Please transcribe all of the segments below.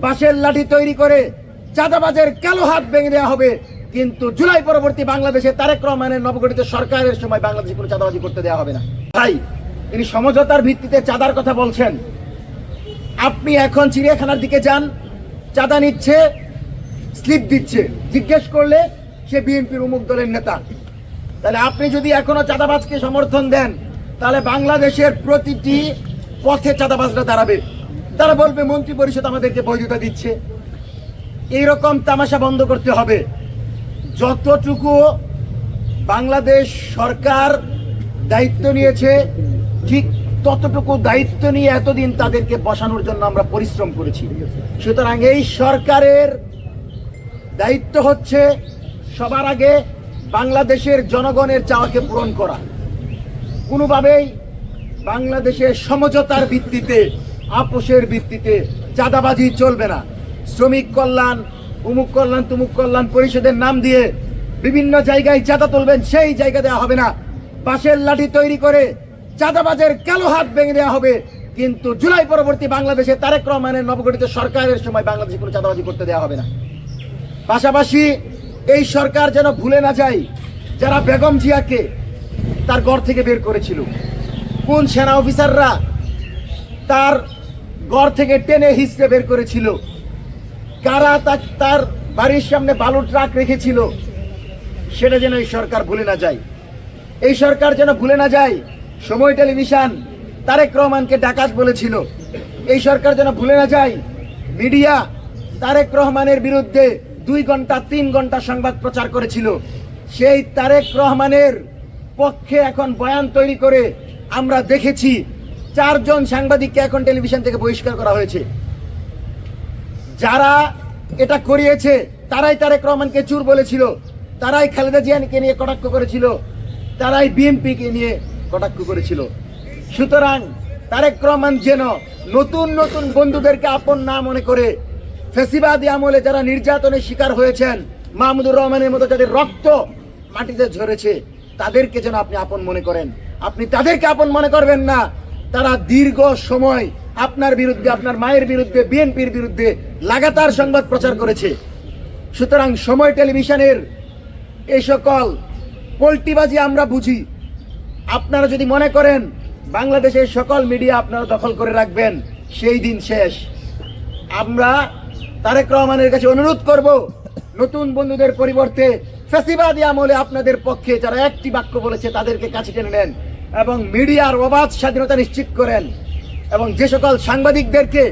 বাঁশের লাঠি তৈরি করে চাঁদাবাজের কালো হাত ভেঙে দেওয়া হবে, কিন্তু জুলাই পরবর্তী বাংলাদেশে তারেক রহমানের নবগঠিত সরকারের সময় বাংলাদেশে কোনো চাঁদাবাজি করতে দেওয়া হবে না। তাই তিনি সমঝোতার ভিত্তিতে চাঁদার কথা বলছেন। আপনি এখন চিড়িয়াখানার দিকে যান, চাঁদা নিচ্ছে, স্লিপ দিচ্ছে, জিজ্ঞেস করলে সে বিএনপির অমুক দলের নেতা। তাহলে আপনি যদি এখনো চাঁদাবাজকে সমর্থন দেন, তাহলে বাংলাদেশের প্রতিটি পথে চাঁদাবাজরা দাঁড়াবে। তারা বলবে মন্ত্রী পরিষদ আমাদেরকে বৈধতা দিচ্ছে। এইরকম তামাশা বন্ধ করতে হবে। যতটুকু বাংলাদেশ সরকার দায়িত্ব নিয়েছে, ঠিক ততটুকু দায়িত্ব নিয়ে এতদিন তাদেরকে বসানোর জন্য আমরা পরিশ্রম করেছি। সুতরাং এই সরকারের দায়িত্ব হচ্ছে সবার আগে বাংলাদেশের জনগণের চাওয়াকে পূরণ করা। কোনোভাবেই বাংলাদেশের সমঝোতার ভিত্তিতে, আপোষের ভিত্তিতে চাঁদাবাজি চলবে না। শ্রমিক কল্যাণ, অমুক কল্যাণ, তুমুক কল্যাণ পরিষদের নাম দিয়ে বিভিন্ন জায়গায় চাঁদা তুলবেন, সেই জায়গা দেওয়া হবে না। বাঁশের লাঠি তৈরি করে চাঁদাবাজের কালো হাত ভেঙে দেওয়া হবে, কিন্তু জুলাই পরবর্তী বাংলাদেশে তারেক রহমানের নবগঠিত সরকারের সময় বাংলাদেশে কোনো চাঁদাবাজি করতে দেওয়া হবে না। পাশাপাশি এই সরকার যেন ভুলে না যায় যারা বেগম জিয়াকে তার ঘর থেকে বের করেছিল, কোন সেনা অফিসাররা তার ঘর থেকে টেনে হিঁচড়ে বের করেছিল, কারা তার বাড়ির সামনে বালু ট্রাক রেখেছিল, সেটা যেন এই সরকার ভুলে না যায়। এই সরকার যেন ভুলে না যায় সময় টেলিভিশন তারেক রহমানকে ডাকাত বলেছিল। এই সরকার যেন ভুলে না যায় মিডিয়া তারেক রহমানের বিরুদ্ধে 2 ঘন্টা 3 ঘন্টা সংবাদ প্রচার করেছিল। সেই তারেক রহমানের পক্ষে এখন বয়ান তৈরি করে আমরা দেখেছি 4 জন সাংবাদিককে এখন টেলিভিশন থেকে বহিষ্কার করা হয়েছে। যারা এটা করিয়েছে তারাই তারেক রহমানকে চুর বলেছিল, তারাই খালেদা জিয়াকে নিয়ে কটাক্ষ করেছিল, তারাই বিএনপিকে নিয়ে কটাক্ষ করেছিল। সুতরাং তারেক রহমান যেন নতুন নতুন বন্ধুদেরকে আপন না মনে করে ফ্যাসিবাদী আমলে যারা নির্যাতনের শিকার হয়েছেন, মাহমুদুর রহমানের মতো যাদের রক্ত মাটিতে ঝরেছে, তাদেরকে যেন আপনি আপন মনে করেন। আপনি তাদেরকে আপন মনে করবেন না। তারা দীর্ঘ সময় আপনার বিরুদ্ধে, আপনার মায়ের বিরুদ্ধে, বিএনপির বিরুদ্ধে লাগাতার সংবাদ প্রচার করেছে। সুতরাং সময় টেলিভিশনের এই সকল পোল্টিবাজি আমরা বুঝি। আপনারা যদি মনে করেন বাংলাদেশের সকল মিডিয়া আপনারা দখল করে রাখবেন, সেই দিন শেষ। আমরা তারেক রহমানের কাছে অনুরোধ করব, নতুন বন্ধুদের পরিবর্তে ফ্যাসিবাদী আমলে আপনাদের পক্ষে যারা একটি বাক্য বলেছে তাদেরকে কাছে টেনে নেন এবং মিডিয়ার অবাধ স্বাধীনতা নিশ্চিত করেন। এবং যে সকল সাংবাদিকদেরকে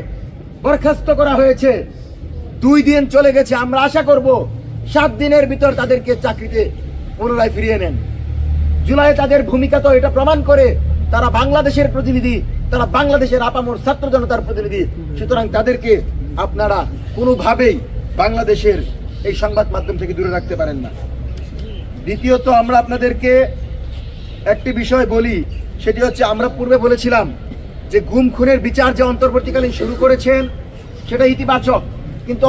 বরখাস্ত করা হয়েছে, 2 দিন চলে গেছে, আমরা আশা করব 7 দিনের ভিতর তাদেরকে চাকরিতে পুনরায় ফিরিয়ে নেন। জুলাই তাদের ভূমিকা তো এটা প্রমাণ করে তারা বাংলাদেশের প্রতিনিধি, তারা বাংলাদেশের আপামর ছাত্র জনতার প্রতিনিধি। সুতরাং তাদেরকে আপনারা কোনোভাবেই বাংলাদেশের এই সংবাদ মাধ্যম থেকে দূরে রাখতে পারেন না। দ্বিতীয়ত আমরা আপনাদেরকে একটি বিষয় বলি, সেটি হচ্ছে আমরা পূর্বে বলেছিলাম যে গুম খুনের বিচার যে অন্তর্বর্তীকালীন শুরু করেছেন সেটা ইতিবাচক, কিন্তু